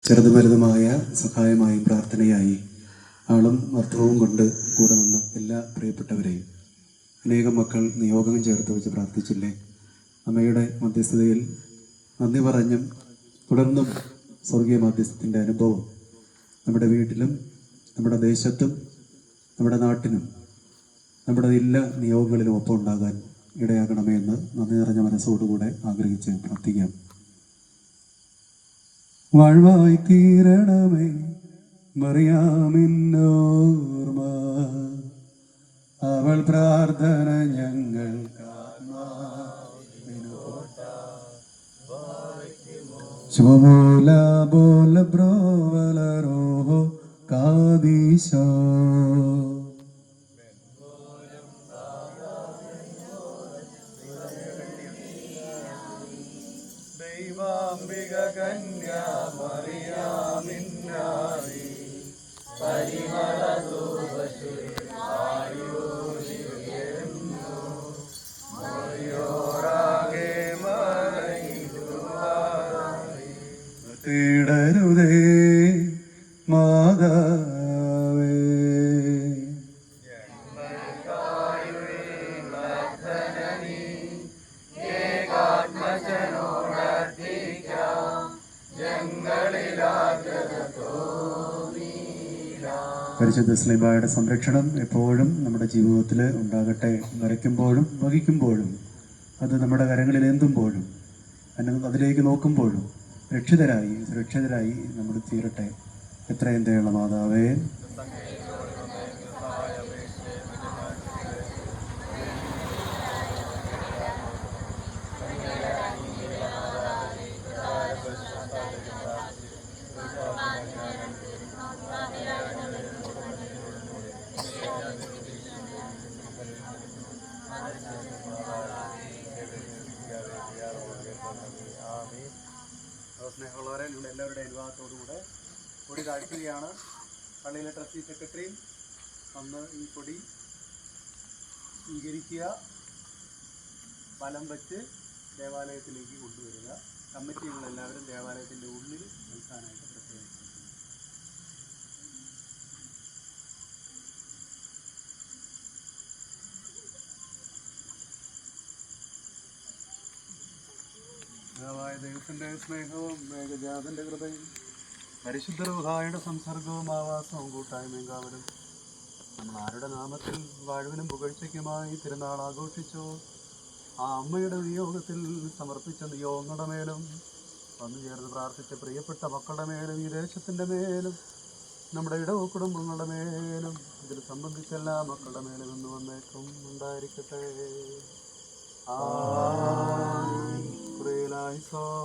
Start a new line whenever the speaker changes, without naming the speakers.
ചെറുതും വലുതുമായ സഹായമായി പ്രാർത്ഥനയായി ആളും അർത്ഥവും കൊണ്ട് കൂടെ നിന്ന് എല്ലാ പ്രിയപ്പെട്ടവരെയും അനേകം മക്കൾ നിയോഗം ചേർത്ത് വെച്ച് പ്രാർത്ഥിച്ചില്ലേ? അമ്മയുടെ മധ്യസ്ഥതയിൽ നന്ദി പറഞ്ഞും തുടർന്നും സ്വർഗീയ മധ്യസ്ഥത്തിൻ്റെ അനുഭവം നമ്മുടെ വീട്ടിലും നമ്മുടെ ദേശത്തും നമ്മുടെ നാട്ടിനും നമ്മുടെ എല്ലാ നിയോഗങ്ങളിലും ഒപ്പം ഉണ്ടാകാൻ ഇടയാകണമേ എന്ന് നന്ദി നിറഞ്ഞ മനസ്സോടുകൂടെ ആഗ്രഹിച്ച് പ്രാർത്ഥിക്കാം. വാഴ്വായി തീരണമേ മറിയാമിന്നോർമ്മ, അവൾ പ്രാർത്ഥന ഞങ്ങൾ ശുഭമൂല ബോല ബ്രോവലരോഹോ കാദീശോ.
ദൈവാംബിക കന്യാ മറിയാമിന്നായി
തേടരുതേ മാതാവേ, പരിശുദ്ധ ശ്ലീബായുടെ സംരക്ഷണം എപ്പോഴും നമ്മുടെ ജീവിതത്തിൽ ഉണ്ടാകട്ടെ. വരയ്ക്കുമ്പോഴും വഹിക്കുമ്പോഴും അത് നമ്മുടെ കരങ്ങളിൽ ഏന്തുമ്പോഴും അതിലേക്ക് നോക്കുമ്പോഴും രക്ഷിതരായി സുരക്ഷിതരായി നമ്മൾ തീരട്ടെ. എത്രയും ദയുള്ള മാതാവേ, സ്നേഹമുള്ളവരെ, നിങ്ങൾ എല്ലാവരുടെ അനുവാദത്തോടുകൂടെ പൊടി താഴ്ത്തുകയാണ്. പള്ളിയിലെ ട്രസ്റ്റി സെക്രട്ടറിയും വന്ന് ഈ പൊടി സ്വീകരിക്കുക, വലം വെച്ച് ദേവാലയത്തിലേക്ക് കൊണ്ടുവരിക. കമ്മിറ്റികളെല്ലാവരും ദേവാലയത്തിൻ്റെ ഉള്ളിൽ നിൽക്കാനായിട്ട് പ്രത്യേകം. ദൈവത്തിൻ്റെ സ്നേഹവും മേഘജാതൻ്റെ കൃപയും പരിശുദ്ധ റൂഹായുടെ സംസർഗവും ആവാസവും കൂട്ടായ്മയും കാവലും നമ്മൾ ആരുടെ നാമത്തിൽ വാഴുവിനും പുകഴ്ചയ്ക്കുമായി തിരുനാൾ ആഘോഷിച്ചോ ആ അമ്മയുടെ നിയോഗത്തിൽ സമർപ്പിച്ച നിയോഗങ്ങളുടെ മേലും വന്നു ചേർന്ന് പ്രാർത്ഥിച്ച പ്രിയപ്പെട്ട മക്കളുടെ മേലും ഈ ദേശത്തിൻ്റെ മേലും നമ്മുടെ ഇടവ കുടുംബങ്ങളുടെ മേലും ഇതിൽ സംബന്ധിച്ച എല്ലാ മക്കളുടെ മേലും എന്ന് വന്നേക്കും ഉണ്ടായിരിക്കട്ടെ. I saw